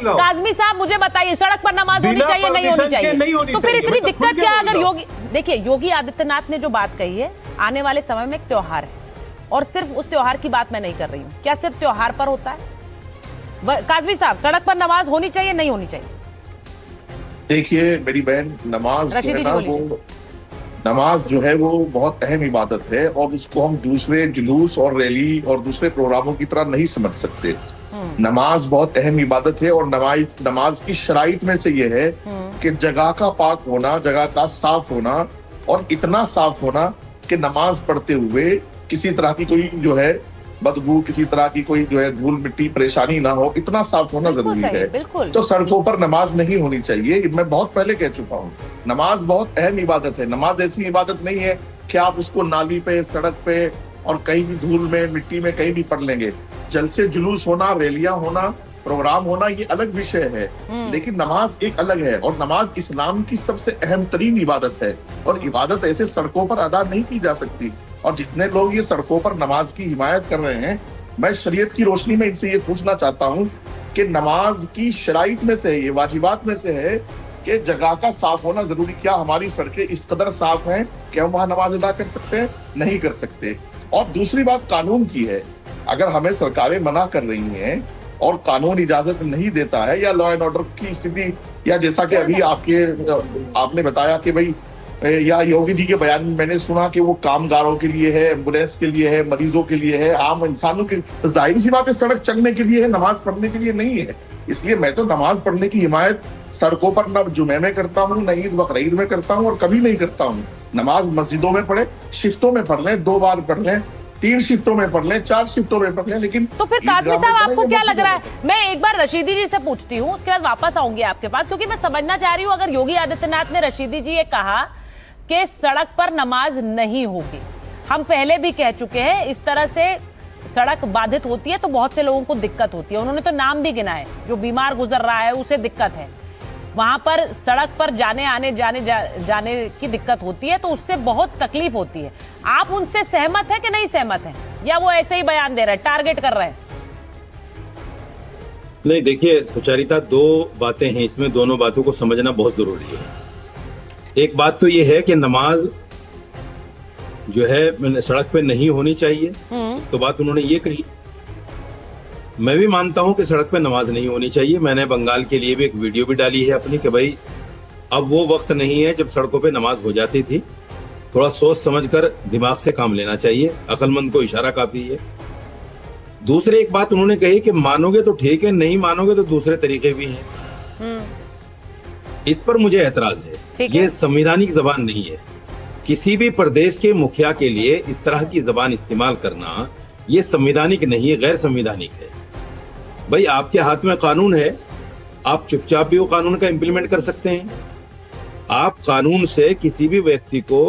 रहा हूँ। काज़मी साहब मुझे बताइए, सड़क पर नमाज होनी चाहिए नहीं होनी चाहिए? तो फिर इतनी दिक्कत क्या है? अगर योगी, देखिए योगी आदित्यनाथ ने जो बात कही है, आने वाले समय में एक त्योहार है और सिर्फ उस त्योहार की बात मैं नहीं कर रही हूँ। क्या सिर्फ त्योहार पर होता है? काज़मी साहब, सड़क पर नमाज होनी चाहिए नहीं होनी चाहिए? देखिए मेरी बहन, नमाज जो है वो बहुत अहम इबादत है और उसको हम दूसरे जुलूस और रैली और दूसरे प्रोग्रामों की तरह नहीं समझ सकते। नमाज बहुत अहम इबादत है और नमाज की शराइत में से ये है कि जगह का पाक होना, जगह का साफ होना और इतना साफ होना कि नमाज पढ़ते हुए किसी तरह की कोई जो है बदबू, किसी तरह की कोई जो है धूल मिट्टी परेशानी ना हो, इतना साफ होना जरूरी है। तो सड़कों पर नमाज नहीं होनी चाहिए, मैं बहुत पहले कह चुका हूँ। नमाज बहुत अहम इबादत है। नमाज ऐसी इबादत नहीं है कि आप उसको नाली पे, सड़क पे और कहीं भी धूल में, मिट्टी में कहीं भी पढ़ लेंगे। जलसे जुलूस होना, रैलियां होना, प्रोग्राम होना, ये अलग विषय है, लेकिन नमाज एक अलग है और नमाज इस्लाम की सबसे अहम तरीन इबादत है और इबादत ऐसे सड़कों पर अदा नहीं की जा सकती। और जितने लोग ये सड़कों पर नमाज की हिमायत कर रहे हैं, मैं शरीयत की रोशनी में इनसे ये पूछना चाहता हूँ कि नमाज की शराइत में से, ये वाजिबात में से है कि जगह का साफ होना जरूरी। क्या हमारी सड़कें इस कदर साफ हैं कि हम वहां नमाज अदा कर सकते हैं? नहीं कर सकते। और दूसरी बात कानून की है। अगर हमें सरकारें मना कर रही हैं और कानून इजाजत नहीं देता है, या लॉ एंड ऑर्डर की स्थिति, या जैसा कि अभी आपने बताया कि भाई, या योगी जी के बयान में मैंने सुना कि वो कामगारों के लिए है, एम्बुलेंस के लिए है, मरीजों के लिए है, आम इंसानों के, जाहिर सी बात है सड़क चलने के लिए है, नमाज पढ़ने के लिए नहीं है। इसलिए मैं तो नमाज पढ़ने की हिमायत सड़कों पर न जुमे में करता हूँ, न ईद बकरीद में करता हूँ और कभी नहीं करता हूँ। नमाज मस्जिदों में पढ़े, शिफ्टों में पढ़ लें, 2 बार पढ़ लें, 3 शिफ्टों में पढ़ लें, 4 शिफ्टों में पढ़ लें, लेकिन तो फिर काज़मी साहब आपको क्या लग रहा है? मैं एक बार रशीदी जी से पूछती हूँ, उसके बाद वापस आऊंगी आपके पास, क्योंकि मैं समझना चाह रही हूँ। अगर योगी आदित्यनाथ ने, रशीदी जी, ये कहा कि सड़क पर नमाज नहीं होगी, हम पहले भी कह चुके हैं, इस तरह से सड़क बाधित होती है तो बहुत से लोगों को दिक्कत होती है। उन्होंने तो नाम भी गिनाए, जो बीमार गुजर रहा है उसे दिक्कत है, वहां पर सड़क पर जाने की दिक्कत होती है, तो उससे बहुत तकलीफ होती है। आप उनसे सहमत है कि नहीं सहमत है, या वो ऐसे ही बयान दे रहे हैं, टारगेट कर रहे हैं? नहीं, देखिए सुचारिता, 2 बातें हैं इसमें, दोनों बातों को समझना बहुत जरूरी है। एक बात तो ये है कि नमाज जो है सड़क पे नहीं होनी चाहिए, तो बात उन्होंने ये कही। मैं भी मानता हूं कि सड़क पे नमाज नहीं होनी चाहिए। मैंने बंगाल के लिए भी एक वीडियो भी डाली है अपनी कि भाई अब वो वक्त नहीं है जब सड़कों पे नमाज हो जाती थी। थोड़ा सोच समझकर दिमाग से काम लेना चाहिए, अक्लमंद को इशारा काफी है। दूसरी एक बात उन्होंने कही कि मानोगे तो ठीक है, नहीं मानोगे तो दूसरे तरीके भी हैं। इस पर मुझे एतराज है। ये संवैधानिक जबान नहीं है। किसी भी प्रदेश के मुखिया के लिए इस तरह की जबान इस्तेमाल करना ये संवैधानिक नहीं है, गैर संवैधानिक है। भाई आपके हाथ में कानून है, आप चुपचाप भी वो कानून का इम्प्लीमेंट कर सकते हैं। आप कानून से किसी भी व्यक्ति को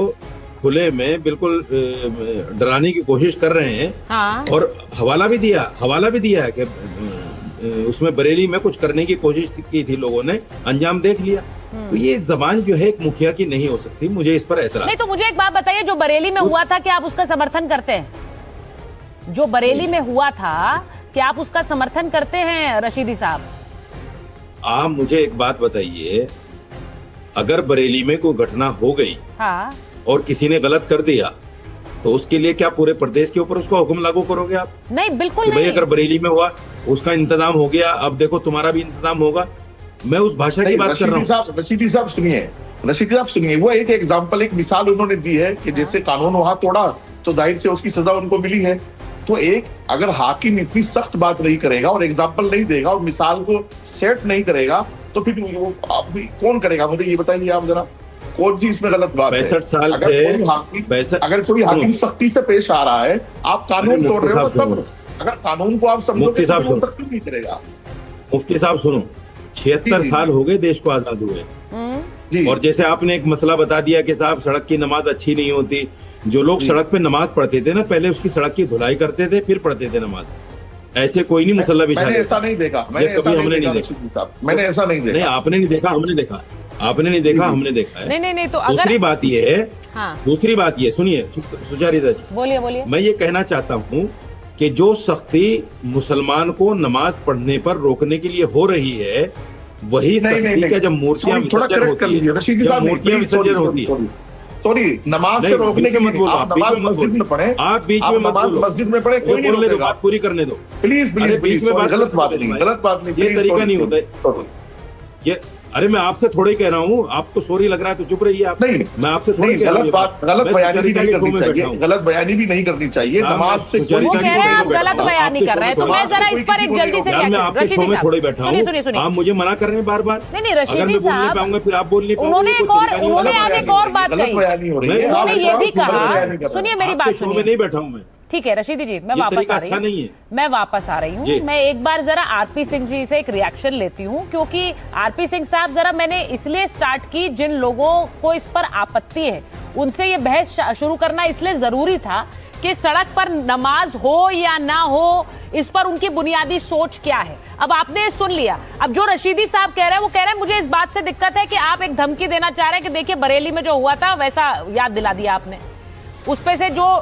खुले में बिल्कुल डराने की कोशिश कर रहे हैं। हाँ। और हवाला भी दिया है कि उसमें बरेली में कुछ करने की कोशिश की थी, लोगों ने अंजाम देख लिया। तो ये जबान जो है एक मुखिया की नहीं हो सकती, मुझे इस पर एतराज नहीं। तो मुझे एक बात बताइए, जो बरेली में हुआ था, क्या आप उसका समर्थन करते हैं? जो बरेली में हुआ था, क्या आप उसका समर्थन करते हैं रशीदी साहब? आप मुझे एक बात बताइए, अगर बरेली में कोई घटना हो गई, हाँ, और किसी ने गलत कर दिया, तो उसके लिए क्या पूरे प्रदेश के ऊपर उसका हुक्म लागू करोगे आप? नहीं, बिल्कुल नहीं। भाई अगर बरेली में हुआ, उसका इंतजाम हो गया, अब देखो तुम्हारा भी इंतजाम होगा। मैं उस भाषा की बात कर रहा हूँ। रशीदी साहब सुनिए, वो एक एग्जाम्पल, एक मिसाल उन्होंने दी है कि जैसे कानून वहां तोड़ा तो जाहिर से उसकी सजा उनको मिली है। तो एक अगर हाकिम इतनी सख्त बात नहीं करेगा और एग्जाम्पल नहीं देगा और मिसाल को सेट नहीं करेगा, तो फिर वो कौन करेगा? मुझे ये बताइए आप जरा, कौन सी इसमें गलत बात है? 65 साल अगर कोई हाकिम सख्ती से पेश आ रहा है, आप कानून तोड़ रहे हो, तब अगर कानून को आप समझोगे तो वो सख्ती नहीं करेगा। मुफ्ती साहब सुनो, 76 साल हो गए देश को आजाद हुए, और जैसे आपने एक मसला बता दिया कि साहब सड़क की नमाज अच्छी नहीं होती। जो लोग सड़क पे नमाज पढ़ते थे ना, पहले उसकी सड़क की धुलाई करते थे, फिर पढ़ते थे नमाज। ऐसे कोई नहीं मुसल्ला बिछा। मैंने ऐसा नहीं देखा, मैंने ऐसा नहीं देखा। आपने नहीं देखा, हमने देखा। आपने नहीं देखा, हमने देखा है। नहीं। तो अगर दूसरी बात ये है, हाँ। दूसरी बात ये सुनिए सुचारिता जी, बोलिए। मैं ये कहना चाहता हूँ कि जो सख्ती मुसलमान को नमाज पढ़ने पर रोकने के लिए हो रही है, वही सख्ती का जब मूर्तियां Sorry, थोड़ा विसर्जन करेक्ट कर होती लीजिए है, रशीदी जब साहब, मूर्तियां विसर्जन होती है, सॉरी, नमाज से नहीं, रोकने बीच के में मत लिए बोलो, आप बीच नमाज में मत मस्जिद में बोलो। पढ़े, आप बीच आप में मत नमाज बोलो। मस्जिद में पढ़े, कोई नहीं बोलने दो, रोकेगा। बात पूरी करने दो। प्लीज अरे प्लीज बीच प्लीज, में बात गलत बात करने नहीं, दो। गलत बात नहीं, ये please, तरीका sorry, नहीं होता है। sorry। ये अरे मैं आपसे थोड़ा ही कह रहा हूँ, आपको सॉरी लग रहा है तो चुप रहिए आप। नहीं, मैं आपसे थोड़ी नहीं, कह रहा हूँ गलत ये बात, गलत मैं बयानी भी नहीं सुचरिता के करनी शो में चाहिए, बैठा हूँ। गलत बयानी भी नहीं करनी चाहिए। साहब, नमाज से सुचरिता कोई वो के कह शो रहे हैं में आप बैठा गलत हूँ। बयानी आपके कर शो रहे हैं, में तो मैं बैठा जरा हूँ। इस पर एक जल्दी से यार, मैं रिएक्शन, आपके शो रशीदी में थोड़ी साहब बैठा सुनिए हूँ। सुनिए सुनिए, आप मुझे मना कर रहे हैं बार बार। नहीं नहीं अगर रशीदी मैं बोल नहीं साहब, पाऊंगा फिर आप बोल नहीं पाओगे, उन्होंने कोई एक और तरीका नहीं उन्होंने होता। आज एक और बात गलत कही, बयानी हो रही है। उन्होंने ये भी आप कहा, बयानी कर रहे हैं। सुनिए मेरी बात आपके शो में सुनिए, नहीं बैठा हूँ मैं। ठीक है रशीदी जी, मैं ये वापस तरीका आ रही अच्छा हूँ, नहीं है। मैं वापस आ रही हूँ। जी। मैं एक बार जरा आरपी सिंह जी से एक रिएक्शन लेती हूँ, क्योंकि आरपी सिंह साहब जरा मैंने इसलिए स्टार्ट की, जिन लोगों को इस पर आपत्ति है उनसे ये बहस शुरू करना इसलिए जरूरी था कि सड़क पर नमाज हो या ना हो, इस पर उनकी बुनियादी सोच क्या है। अब आपने सुन लिया। अब जो रशीदी साहब कह रहे हैं, वो कह रहे हैं मुझे इस बात से दिक्कत है कि आप एक धमकी देना चाह रहे हैं कि देखिए बरेली में जो हुआ था वैसा याद दिला दिया आपने। उस पे से जो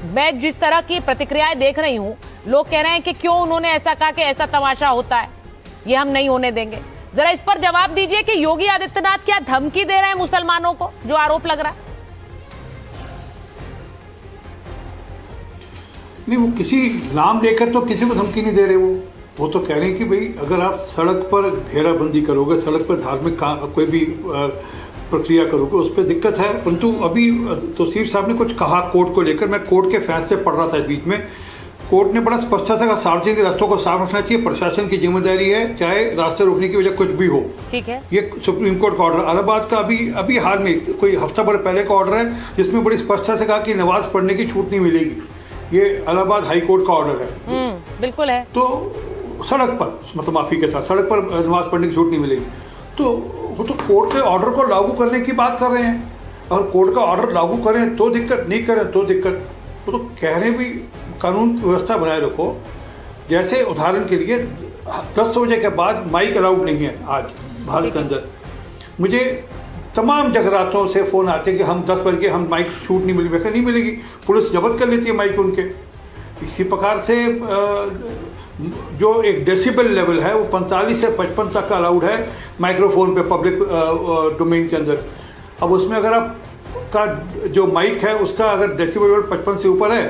मैं जिस तरह की प्रतिक्रियाएं देख रही हूं, लोग कह रहे हैं कि क्यों उन्होंने ऐसा कहा कि ऐसा तमाशा होता है, ये हम नहीं होने देंगे। जरा इस पर जवाब दीजिए कि योगी आदित्यनाथ क्या धमकी दे रहे हैं मुसलमानों को, जो आरोप लग रहा है। नहीं, वो किसी नाम लेकर तो किसी को धमकी नहीं दे रहे। वो तो कह रहे हैं कि भाई अगर आप सड़क पर घेराबंदी करोगे, सड़क पर धार्मिक कोई भी प्रक्रिया करोगे, उस पर दिक्कत है। परंतु अभी तौसीफ साहब ने कुछ कहा कोर्ट को लेकर, मैं कोर्ट के फैसले पढ़ रहा था इस बीच में। कोर्ट ने बड़ा स्पष्टता से कहा सार्वजनिक रास्तों को साफ रखना चाहिए, प्रशासन की जिम्मेदारी है, चाहे रास्ते रोकने की वजह कुछ भी हो। ठीक है, ये सुप्रीम कोर्ट का ऑर्डर, इलाहाबाद का अभी हाल में कोई हफ्ता भर पहले का ऑर्डर है, जिसमें बड़ी स्पष्टता से कहा कि नमाज पढ़ने की छूट नहीं मिलेगी। ये इलाहाबाद हाई कोर्ट का ऑर्डर है। बिल्कुल है। तो सड़क पर, मतलब माफी के साथ, सड़क पर नमाज पढ़ने की छूट नहीं मिलेगी। तो वो तो कोर्ट के ऑर्डर को लागू करने की बात कर रहे हैं, और कोर्ट का ऑर्डर लागू करें तो दिक्कत, नहीं करें तो दिक्कत। वो तो कह रहे हैं भी कानून व्यवस्था बनाए रखो। जैसे उदाहरण के लिए 10 बजे के बाद माइक अलाउड नहीं है आज भारत के अंदर। मुझे तमाम जगरातों से फ़ोन आते हैं कि हम 10 बजे के हम माइक छूट नहीं मिली, नहीं मिलेगी, पुलिस जब्त कर लेती है माइक उनके। इसी प्रकार से जो एक डेसिबल लेवल है वो 45 से 55 तक का अलाउड है माइक्रोफोन पे पब्लिक डोमेन के अंदर। अब उसमें अगर आप का जो माइक है उसका अगर डेसिबल लेवल 55 से ऊपर है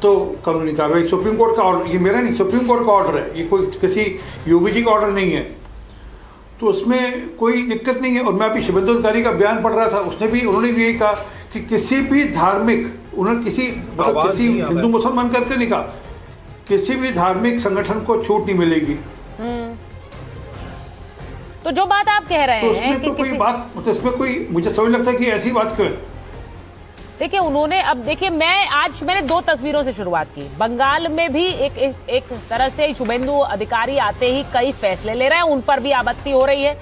तो कानूनी कार्रवाई। सुप्रीम कोर्ट का ऑर्डर, ये मेरा नहीं, सुप्रीम कोर्ट का ऑर्डर है, ये कोई किसी योगी जी का ऑर्डर नहीं है, तो उसमें कोई दिक्कत नहीं है। और मैं अभी शुभेंदु अधिकारी का बयान पढ़ रहा था, उन्होंने भी यही कहा कि किसी भी धार्मिक, उन्होंने किसी मतलब किसी हिंदू मुसलमान करके नहीं कहा, किसी भी धार्मिक संगठन को छूट नहीं मिलेगी। तो जो बात आप कह रहे तो हैं उसमें कि तो कोई बात, मतलब इसमें कोई, मुझे समझ लगता है कि ऐसी बात क्यों है। देखिए उन्होंने, अब देखिए मैंने 2 तस्वीरों से शुरुआत की। बंगाल में भी एक तरह से शुभेंदु अधिकारी आते ही कई फैसले ले रहे हैं, उन पर भी आपत्ति हो रही है।